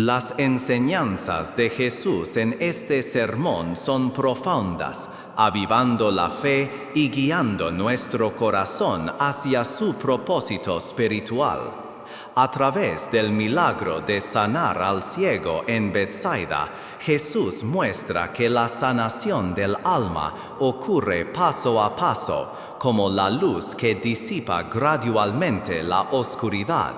Las enseñanzas de Jesús en este sermón son profundas, avivando la fe y guiando nuestro corazón hacia su propósito espiritual. A través del milagro de sanar al ciego en Betsaida, Jesús muestra que la sanación del alma ocurre paso a paso, como la luz que disipa gradualmente la oscuridad.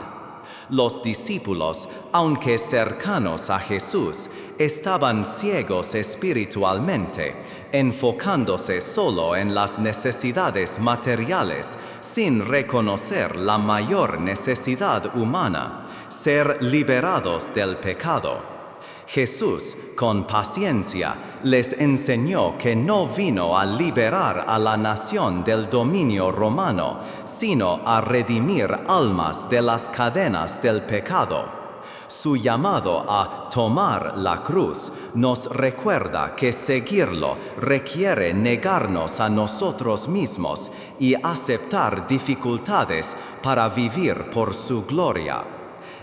Los discípulos, aunque cercanos a Jesús, estaban ciegos espiritualmente, enfocándose solo en las necesidades materiales, sin reconocer la mayor necesidad humana, ser liberados del pecado. Jesús, con paciencia, les enseñó que no vino a liberar a la nación del dominio romano, sino a redimir almas de las cadenas del pecado. Su llamado a tomar la cruz nos recuerda que seguirlo requiere negarnos a nosotros mismos y aceptar dificultades para vivir por su gloria.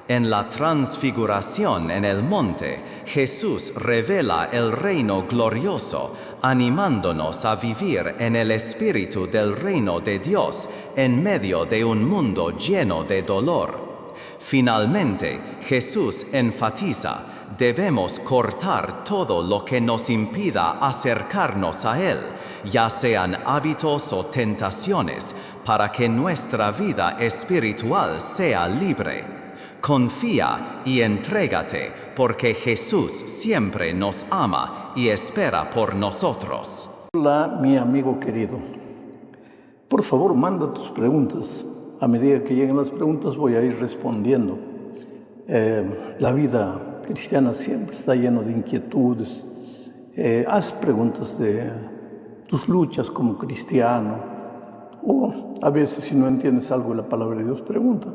En la transfiguración en el monte, Jesús revela el reino glorioso, animándonos a vivir en el espíritu del reino de Dios en medio de un mundo lleno de dolor. Finalmente, Jesús enfatiza: debemos cortar todo lo que nos impida acercarnos a Él, ya sean hábitos o tentaciones, para que nuestra vida espiritual sea libre. Confía y entrégate, porque Jesús siempre nos ama y espera por nosotros. Hola, mi amigo querido. Por favor, manda tus preguntas. A medida que lleguen las preguntas voy a ir respondiendo. La vida cristiana siempre está llena de inquietudes. Haz preguntas de tus luchas como cristiano. O a veces, si no entiendes algo de la palabra de Dios, pregunta,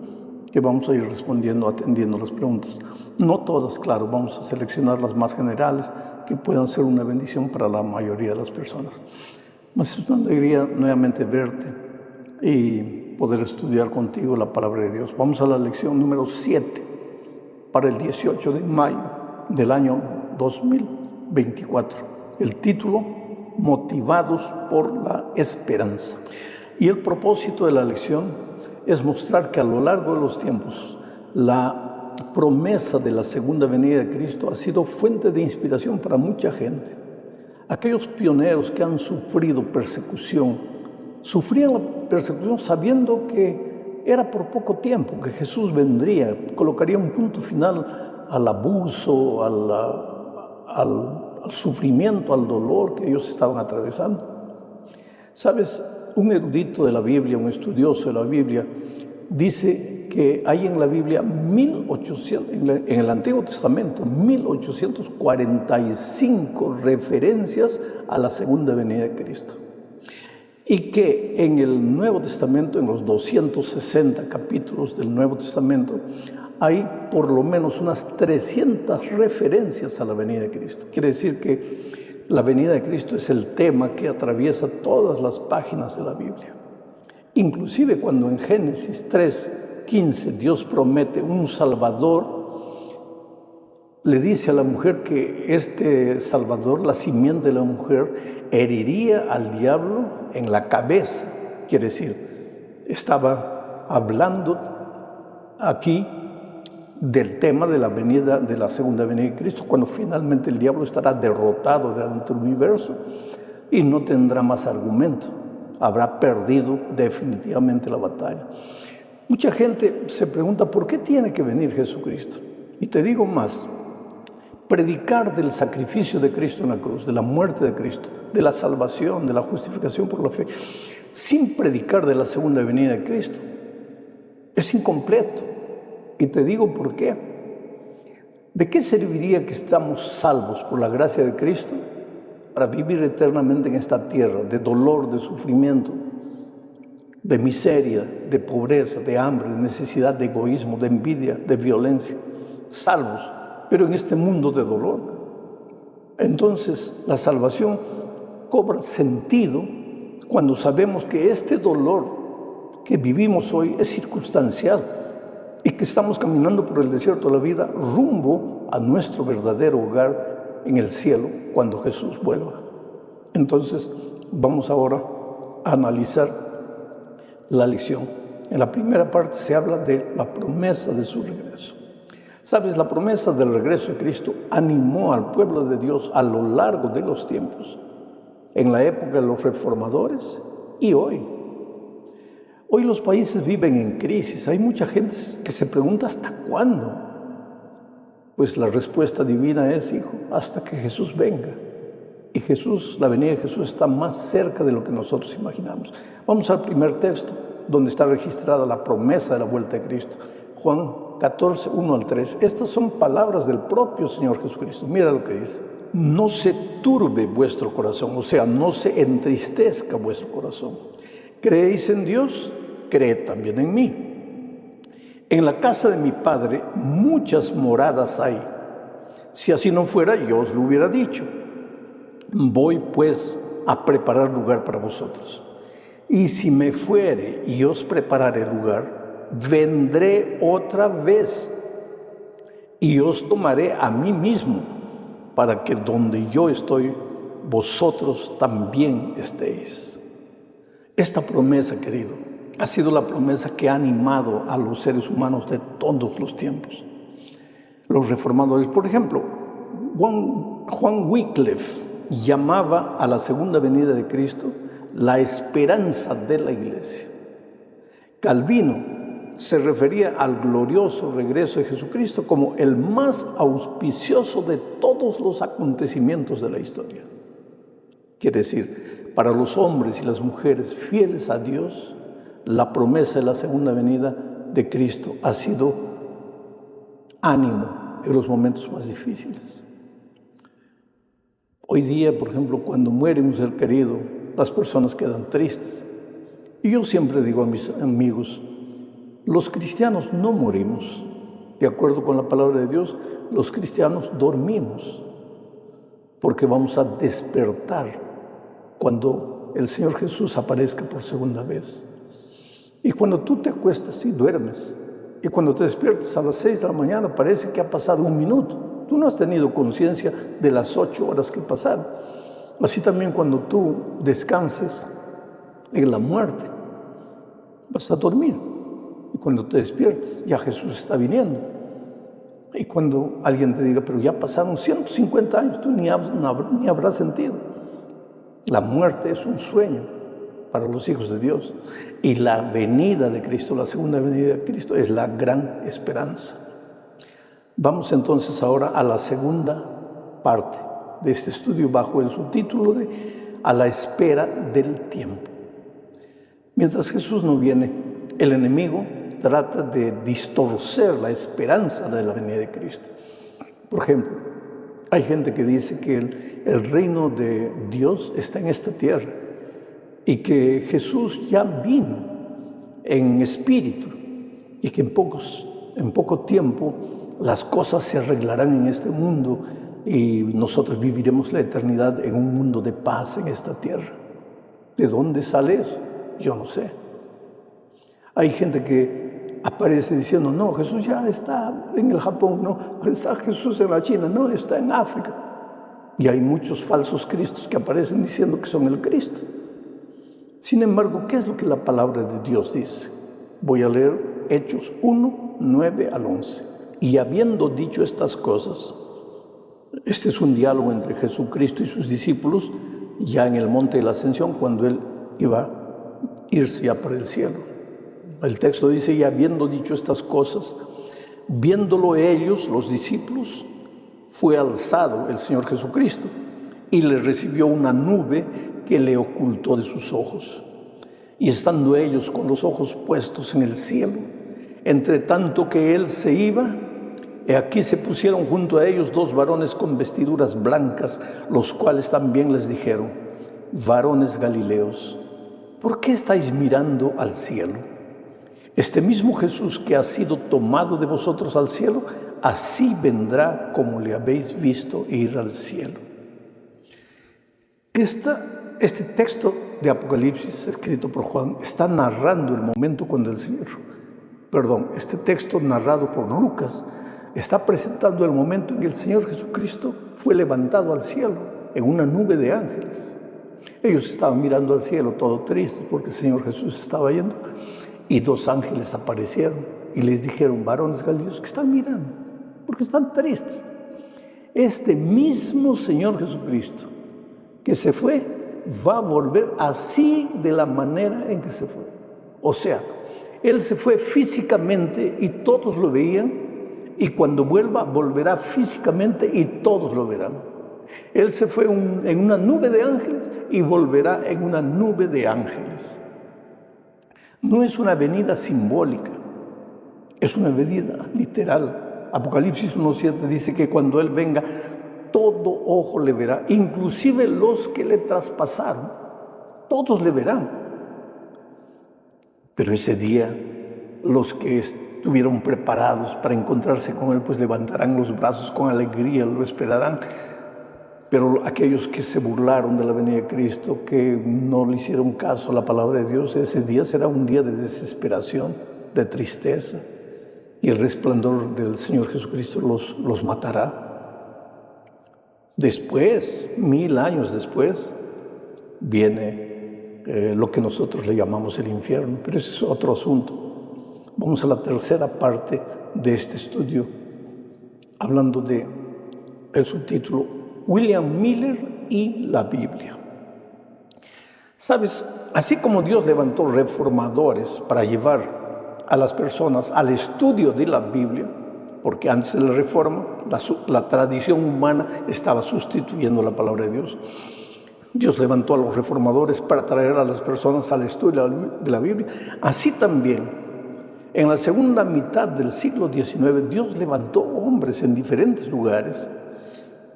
que vamos a ir respondiendo, atendiendo las preguntas. No todas, claro, vamos a seleccionar las más generales que puedan ser una bendición para la mayoría de las personas. Es una alegría nuevamente verte y poder estudiar contigo la palabra de Dios. Vamos a la lección número 7 para el 18 de mayo del año 2024. El título: Motivados por la esperanza. Y el propósito de la lección es mostrar que a lo largo de los tiempos la promesa de la segunda venida de Cristo ha sido fuente de inspiración para mucha gente. Aquellos pioneros que han sufrido persecución, sufrían la persecución sabiendo que era por poco tiempo, que Jesús vendría, colocaría un punto final al abuso, al sufrimiento, al dolor que ellos estaban atravesando. ¿Sabes? Un erudito de la Biblia, un estudioso de la Biblia, dice que hay en la Biblia en el Antiguo Testamento, 1845 referencias a la segunda venida de Cristo. Y que en el Nuevo Testamento, en los 260 capítulos del Nuevo Testamento, hay por lo menos unas 300 referencias a la venida de Cristo. Quiere decir que la venida de Cristo es el tema que atraviesa todas las páginas de la Biblia. Inclusive cuando en Génesis 3:15 Dios promete un Salvador, le dice a la mujer que este Salvador, la simiente de la mujer, heriría al diablo en la cabeza. Quiere decir, estaba hablando aquí del tema de la venida, de la segunda venida de Cristo, cuando finalmente el diablo estará derrotado delante del universo y no tendrá más argumento, habrá perdido definitivamente la batalla. Mucha gente se pregunta, ¿por qué tiene que venir Jesucristo? Y te digo más, predicar del sacrificio de Cristo en la cruz, de la muerte de Cristo, de la salvación, de la justificación por la fe, sin predicar de la segunda venida de Cristo, es incompleto. Y te digo por qué. ¿De qué serviría que estamos salvos por la gracia de Cristo para vivir eternamente en esta tierra de dolor, de sufrimiento, de miseria, de pobreza, de hambre, de necesidad, de egoísmo, de envidia, de violencia? Salvos, pero en este mundo de dolor. Entonces, la salvación cobra sentido cuando sabemos que este dolor que vivimos hoy es circunstancial. y que estamos caminando por el desierto de la vida rumbo a nuestro verdadero hogar en el cielo cuando Jesús vuelva. Entonces, vamos ahora a analizar la lección. En la primera parte se habla de la promesa de su regreso. ¿Sabes? La promesa del regreso de Cristo animó al pueblo de Dios a lo largo de los tiempos, en la época de los reformadores y hoy. Hoy los países viven en crisis. Hay mucha gente que se pregunta ¿hasta cuándo? Pues la respuesta divina es, hijo, hasta que Jesús venga. Y Jesús, la venida de Jesús está más cerca de lo que nosotros imaginamos. Vamos al primer texto, donde está registrada la promesa de la vuelta de Cristo. Juan 14, 1 al 3. Estas son palabras del propio Señor Jesucristo. Mira lo que dice. No se turbe vuestro corazón, o sea, no se entristezca vuestro corazón. ¿Creéis en Dios? Creed también en mí. En la casa de mi Padre muchas moradas hay. Si así no fuera, yo os lo hubiera dicho. Voy pues a preparar lugar para vosotros. Y si me fuere y os prepararé lugar, vendré otra vez y os tomaré a mí mismo, para que donde yo estoy, vosotros también estéis. Esta promesa, querido, ha sido la promesa que ha animado a los seres humanos de todos los tiempos. Los reformadores, por ejemplo, Juan Wycliffe llamaba a la segunda venida de Cristo la esperanza de la iglesia. Calvino se refería al glorioso regreso de Jesucristo como el más auspicioso de todos los acontecimientos de la historia. Quiere decir, para los hombres y las mujeres fieles a Dios, la promesa de la segunda venida de Cristo ha sido ánimo en los momentos más difíciles. Hoy día, por ejemplo, cuando muere un ser querido, las personas quedan tristes. Y yo siempre digo a mis amigos, los cristianos no morimos. De acuerdo con la palabra de Dios, los cristianos dormimos, porque vamos a despertar cuando el Señor Jesús aparezca por segunda vez. Y cuando tú te acuestas y duermes, y cuando te despiertas a las 6 de la mañana, parece que ha pasado un minuto. Tú no has tenido conciencia de las 8 horas que pasaron. Así también cuando tú descanses en la muerte, vas a dormir. Y cuando te despiertes, ya Jesús está viniendo. Y cuando alguien te diga, pero ya pasaron 150 años, tú ni habrás sentido. La muerte es un sueño para los hijos de Dios. Y la venida de Cristo, la segunda venida de Cristo, es la gran esperanza. Vamos entonces ahora a la segunda parte de este estudio bajo el subtítulo de A la espera del tiempo. Mientras Jesús no viene, el enemigo trata de distorcer la esperanza de la venida de Cristo. Por ejemplo, hay gente que dice que el reino de Dios está en esta tierra y que Jesús ya vino en espíritu y que en poco tiempo las cosas se arreglarán en este mundo y nosotros viviremos la eternidad en un mundo de paz en esta tierra. ¿De dónde sale eso? Yo no sé. Hay gente que aparece diciendo, no, Jesús ya está en el Japón, no, está Jesús en la China, no, está en África. Y hay muchos falsos cristos que aparecen diciendo que son el Cristo. Sin embargo, ¿qué es lo que la palabra de Dios dice? Voy a leer Hechos 1, 9 al 11. Y habiendo dicho estas cosas, este es un diálogo entre Jesucristo y sus discípulos, ya en el monte de la Ascensión, cuando Él iba a irse ya para el cielo. El texto dice, y habiendo dicho estas cosas, viéndolo ellos, los discípulos, fue alzado el Señor Jesucristo y le recibió una nube que le ocultó de sus ojos. Y estando ellos con los ojos puestos en el cielo, entre tanto que Él se iba, he aquí se pusieron junto a ellos 2 varones con vestiduras blancas, los cuales también les dijeron, varones galileos, ¿por qué estáis mirando al cielo? Este mismo Jesús que ha sido tomado de vosotros al cielo, así vendrá como le habéis visto ir al cielo. Este texto de Apocalipsis, escrito por Juan, está narrando el momento cuando el Señor Este texto narrado por Lucas está presentando el momento en que el Señor Jesucristo fue levantado al cielo en una nube de ángeles. Ellos estaban mirando al cielo, todo tristes, porque el Señor Jesús estaba yendo, y 2 ángeles aparecieron y les dijeron: varones galileos, ¿qué están mirando? Porque están tristes. Este mismo Señor Jesucristo que se fue, va a volver así, de la manera en que se fue. O sea, Él se fue físicamente y todos lo veían, y cuando vuelva, volverá físicamente y todos lo verán. Él se fue en una nube de ángeles y volverá en una nube de ángeles. No es una venida simbólica, es una venida literal. Apocalipsis 1:7 dice que cuando Él venga, todo ojo le verá, inclusive los que le traspasaron, todos le verán. Pero ese día, los que estuvieron preparados para encontrarse con Él, pues levantarán los brazos con alegría, lo esperarán. Pero aquellos que se burlaron de la venida de Cristo, que no le hicieron caso a la palabra de Dios, ese día será un día de desesperación, de tristeza, y el resplandor del Señor Jesucristo los matará. Después, 1000 años después, viene lo que nosotros le llamamos el infierno, pero ese es otro asunto. Vamos a la tercera parte de este estudio, hablando de el subtítulo William Miller y la Biblia. ¿Sabes? Así como Dios levantó reformadores para llevar a las personas al estudio de la Biblia, porque antes de la reforma, la tradición humana estaba sustituyendo la palabra de Dios. Dios levantó a los reformadores para traer a las personas al estudio de la Biblia. Así también, en la segunda mitad del siglo XIX, Dios levantó hombres en diferentes lugares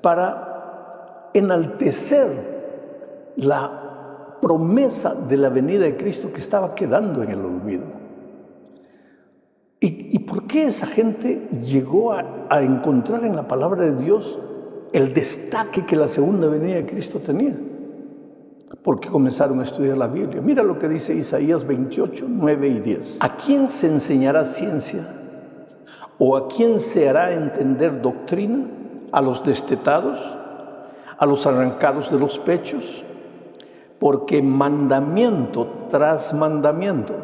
para enaltecer la promesa de la venida de Cristo que estaba quedando en el olvido. ¿Y por qué esa gente llegó a encontrar en la palabra de Dios el destaque que la segunda venida de Cristo tenía? Porque comenzaron a estudiar la Biblia. Mira lo que dice Isaías 28, 9 y 10. ¿A quién se enseñará ciencia? ¿O a quién se hará entender doctrina? ¿A los destetados? ¿A los arrancados de los pechos? Porque mandamiento tras mandamiento,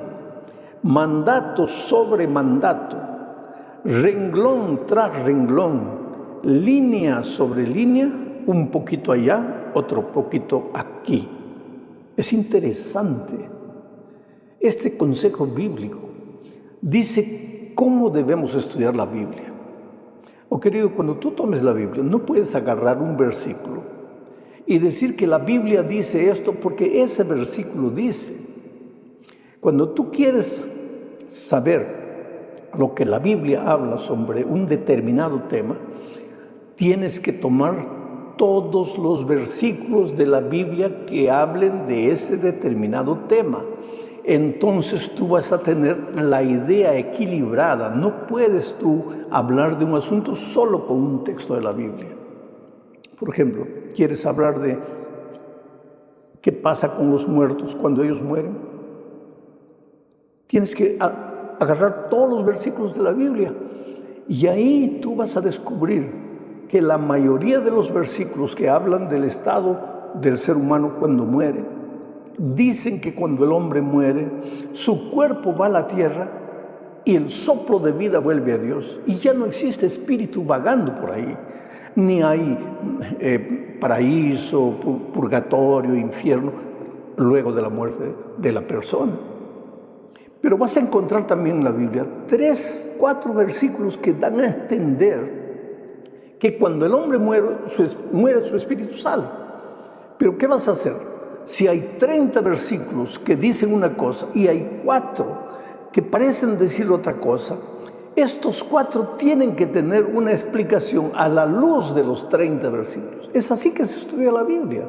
mandato sobre mandato, renglón tras renglón, línea sobre línea, un poquito allá, otro poquito aquí. Es interesante. Este consejo bíblico dice cómo debemos estudiar la Biblia. Oh querido, cuando tú tomes la Biblia, no puedes agarrar un versículo y decir que la Biblia dice esto porque ese versículo dice. Cuando tú quieres saber lo que la Biblia habla sobre un determinado tema, tienes que tomar todos los versículos de la Biblia que hablen de ese determinado tema. Entonces tú vas a tener la idea equilibrada. No puedes tú hablar de un asunto solo con un texto de la Biblia. Por ejemplo, ¿quieres hablar de qué pasa con los muertos cuando ellos mueren? Tienes que agarrar todos los versículos de la Biblia y ahí tú vas a descubrir que la mayoría de los versículos que hablan del estado del ser humano cuando muere, dicen que cuando el hombre muere, su cuerpo va a la tierra y el soplo de vida vuelve a Dios. Y ya no existe espíritu vagando por ahí. Ni hay paraíso, purgatorio, infierno, luego de la muerte de la persona. Pero vas a encontrar también en la Biblia 3, 4 versículos que dan a entender que cuando el hombre muere, su espíritu sale. Pero ¿qué vas a hacer? Si hay 30 versículos que dicen una cosa y hay 4 que parecen decir otra cosa, estos 4 tienen que tener una explicación a la luz de los 30 versículos. Es así que se estudia la Biblia.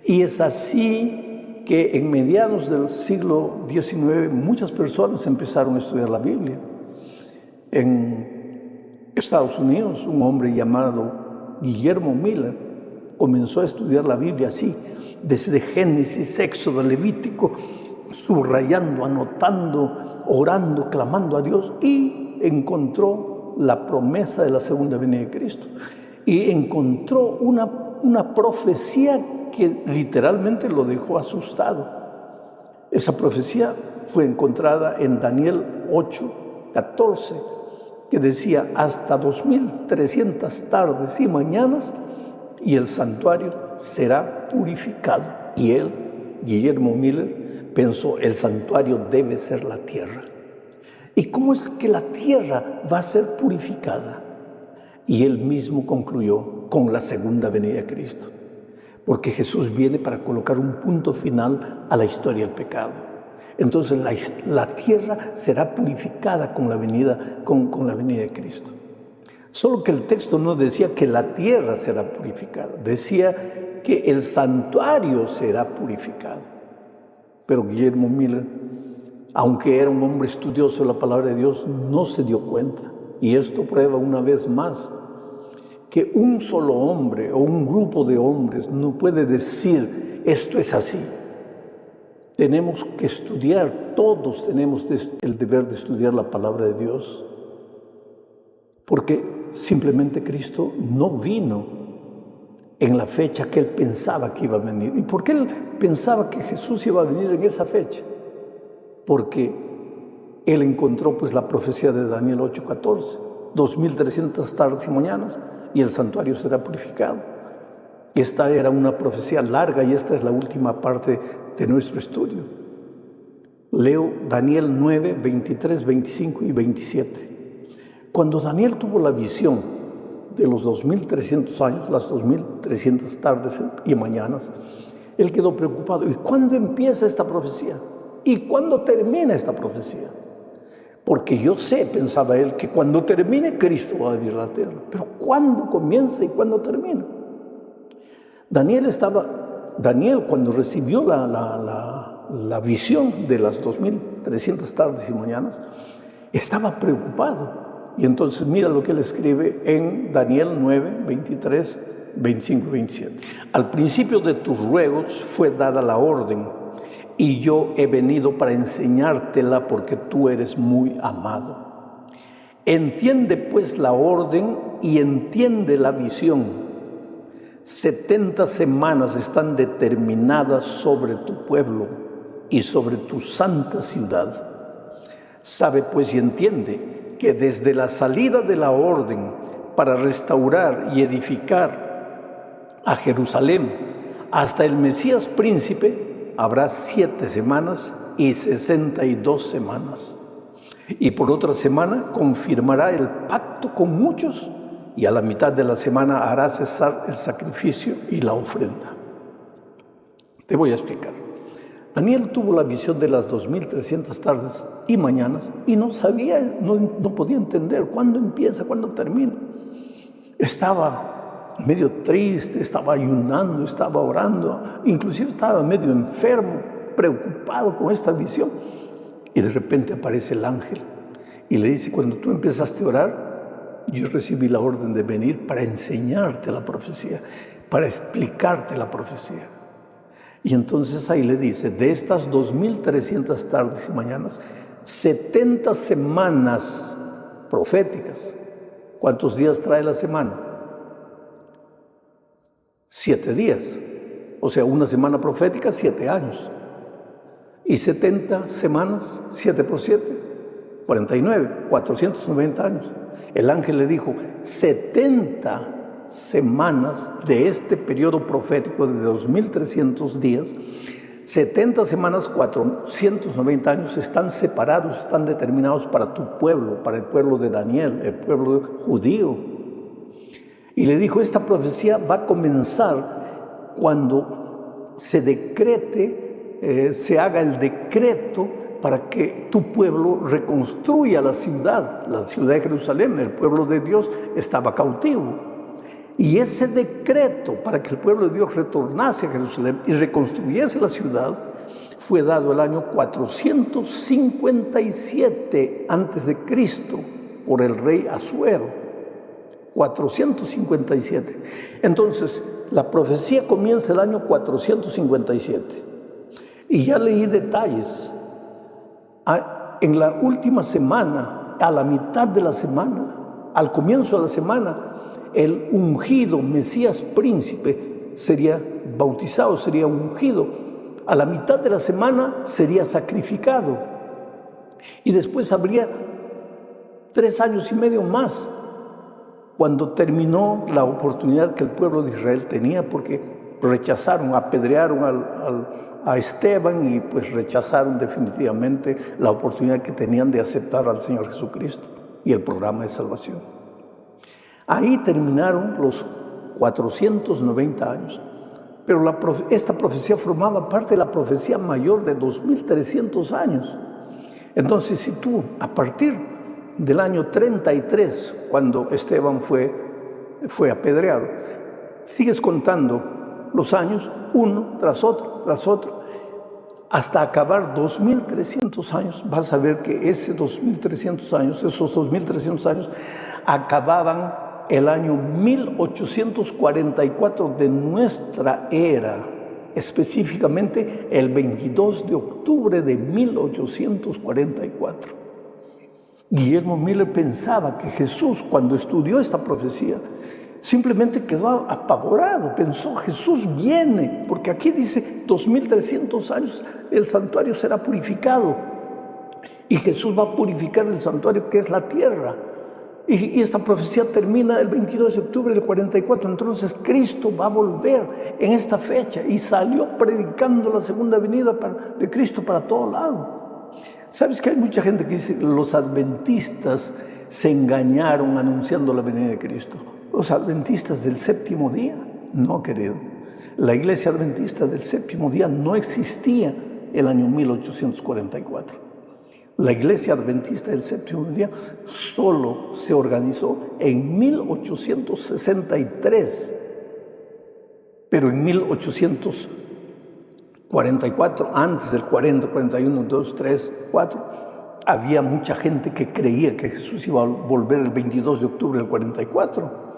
Y es así que en mediados del siglo XIX muchas personas empezaron a estudiar la Biblia. En Estados Unidos, un hombre llamado Guillermo Miller comenzó a estudiar la Biblia así, desde Génesis, Éxodo, Levítico, subrayando, anotando, orando, clamando a Dios, y encontró la promesa de la segunda venida de Cristo. Y encontró una profecía que literalmente lo dejó asustado. Esa profecía fue encontrada en Daniel 8:14, que decía: hasta 2300 tardes y mañanas y el santuario será purificado. Y él, Guillermo Miller, pensó: el santuario debe ser la tierra. ¿Y cómo es que la tierra va a ser purificada? Y él mismo concluyó: con la segunda venida de Cristo. Porque Jesús viene para colocar un punto final a la historia del pecado. Entonces la tierra será purificada con la venida de Cristo. Solo que el texto no decía que la tierra será purificada, decía que el santuario será purificado. Pero Guillermo Miller, aunque era un hombre estudioso de la palabra de Dios, no se dio cuenta. Y esto prueba una vez más que un solo hombre o un grupo de hombres no puede decir: esto es así. Tenemos que estudiar, todos tenemos el deber de estudiar la palabra de Dios, porque simplemente Cristo no vino en la fecha que él pensaba que iba a venir. ¿Y por qué él pensaba que Jesús iba a venir en esa fecha? Porque él encontró pues la profecía de Daniel 8:14, 2300 tardes y mañanas y el santuario será purificado. Esta era una profecía larga y esta es la última parte de nuestro estudio. Leo Daniel 9, 23, 25 y 27. Cuando Daniel tuvo la visión de los 2300 años, las 2300 tardes y mañanas, él quedó preocupado. ¿Y cuándo empieza esta profecía? ¿Y cuándo termina esta profecía? Porque yo sé, pensaba él, que cuando termine Cristo va a venir a la tierra. Pero ¿cuándo comienza y cuándo termina? Daniel cuando recibió la visión de las 2300 tardes y mañanas, estaba preocupado. Y entonces mira lo que él escribe en Daniel 9, 23, 25 y 27. Al principio de tus ruegos fue dada la orden, y yo he venido para enseñártela porque tú eres muy amado. Entiende pues la orden y entiende la visión. 70 semanas están determinadas sobre tu pueblo y sobre tu santa ciudad. Sabe pues y entiende que desde la salida de la orden para restaurar y edificar a Jerusalén hasta el Mesías príncipe, habrá 7 semanas y 62 semanas. Y por otra semana confirmará el pacto con muchos, y a la mitad de la semana hará cesar el sacrificio y la ofrenda. Te voy a explicar. Daniel tuvo la visión de las 2300 tardes y mañanas y no podía entender cuándo empieza, cuándo termina. Estaba medio triste, estaba ayunando, estaba orando, inclusive estaba medio enfermo, preocupado con esta visión. Y de repente aparece el ángel y le dice: cuando tú empezaste a orar, yo recibí la orden de venir para enseñarte la profecía, para explicarte la profecía. Y entonces ahí le dice: de estas 2300 tardes y mañanas, 70 semanas proféticas. ¿Cuántos días trae la semana? 7 días, o sea, una semana profética, 7 años. Y 70 semanas, 7 por 7, 49, 490 años. El ángel le dijo: 70 semanas de este periodo profético de 2300 días, 70 semanas, 490 años están separados, están determinados para tu pueblo, para el pueblo de Daniel, el pueblo judío. Y le dijo: esta profecía va a comenzar cuando se decrete, se haga el decreto para que tu pueblo reconstruya la ciudad de Jerusalén. El pueblo de Dios estaba cautivo. Y ese decreto para que el pueblo de Dios retornase a Jerusalén y reconstruyese la ciudad fue dado el año 457 a.C. por el rey Asuero. 457. Entonces, la profecía comienza el año 457. Y ya leí detalles. En la última semana, a la mitad de la semana, al comienzo de la semana, el ungido Mesías príncipe sería bautizado, sería ungido. A la mitad de la semana sería sacrificado. Y después habría 3 años y medio más, cuando terminó la oportunidad que el pueblo de Israel tenía, porque rechazaron, apedrearon a Esteban y pues rechazaron definitivamente la oportunidad que tenían de aceptar al Señor Jesucristo y el programa de salvación. Ahí terminaron los 490 años. Pero esta profecía formaba parte de la profecía mayor de 2300 años. Entonces, si tú, a partir del año 33, cuando Esteban fue apedreado, sigues contando los años, uno tras otro, hasta acabar 2300 años, vas a ver que esos 2300 años acababan el año 1844 de nuestra era, específicamente el 22 de octubre de 1844. Guillermo Miller pensaba que Jesús, cuando estudió esta profecía, simplemente quedó apavorado, pensó: Jesús viene, porque aquí dice 2300 años el santuario será purificado, y Jesús va a purificar el santuario que es la tierra. Y esta profecía termina el 22 de octubre del 44. Entonces Cristo va a volver en esta fecha, y salió predicando la segunda venida de Cristo para todo lado. ¿Sabes que hay mucha gente que dice que los adventistas se engañaron anunciando la venida de Cristo? ¿Los adventistas del séptimo día? No, querido. La iglesia adventista del séptimo día no existía el año 1844. La iglesia adventista del séptimo día solo se organizó en 1863. Pero en 1844, antes del 40, 41, 2, 3, 4, había mucha gente que creía que Jesús iba a volver el 22 de octubre del 44.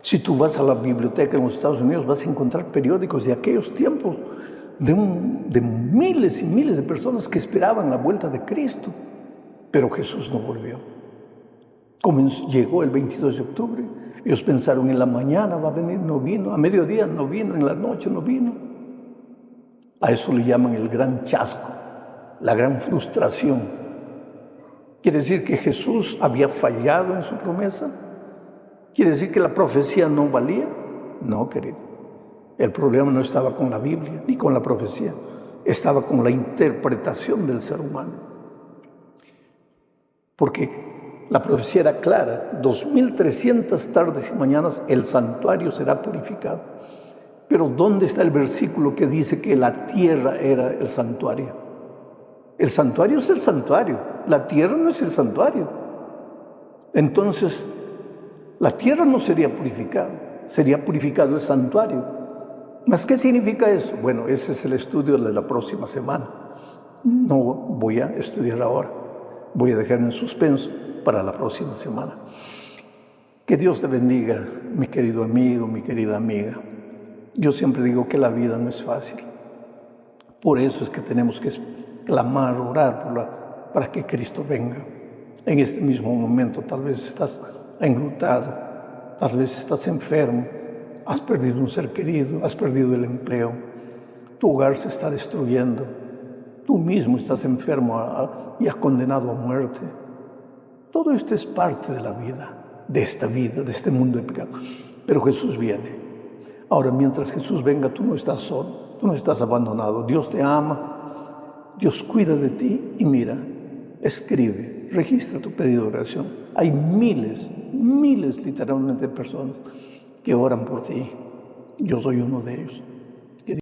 Si tú vas a la biblioteca en los Estados Unidos, vas a encontrar periódicos de aquellos tiempos de miles y miles de personas que esperaban la vuelta de Cristo. Pero Jesús no volvió. Llegó el 22 de octubre. Ellos pensaron: en la mañana va a venir, no vino. A mediodía no vino, en la noche no vino. A eso le llaman el gran chasco, la gran frustración. ¿Quiere decir que Jesús había fallado en su promesa? ¿Quiere decir que la profecía no valía? No, querido. El problema no estaba con la Biblia ni con la profecía, estaba con la interpretación del ser humano. Porque la profecía era clara: 2300 tardes y mañanas el santuario será purificado. Pero ¿dónde está el versículo que dice que la tierra era el santuario? El santuario es el santuario, la tierra no es el santuario. Entonces, la tierra no sería purificada, sería purificado el santuario. ¿Mas qué significa eso? Bueno, ese es el estudio de la próxima semana. No voy a estudiar ahora. Voy a dejar en suspenso para la próxima semana. Que Dios te bendiga, mi querido amigo, mi querida amiga. Yo siempre digo que la vida no es fácil. Por eso es que tenemos que clamar, orar para que Cristo venga. En este mismo momento tal vez estás enlutado, tal vez estás enfermo, has perdido un ser querido, has perdido el empleo, tu hogar se está destruyendo, tú mismo estás enfermo y has condenado a muerte. Todo esto es parte de la vida, de este mundo de pecado. Pero Jesús viene. Ahora, mientras Jesús venga, tú no estás solo, tú no estás abandonado. Dios te ama, Dios cuida de ti. Y mira, escribe, registra tu pedido de oración. Hay miles literalmente de personas que oran por ti. Yo soy uno de ellos.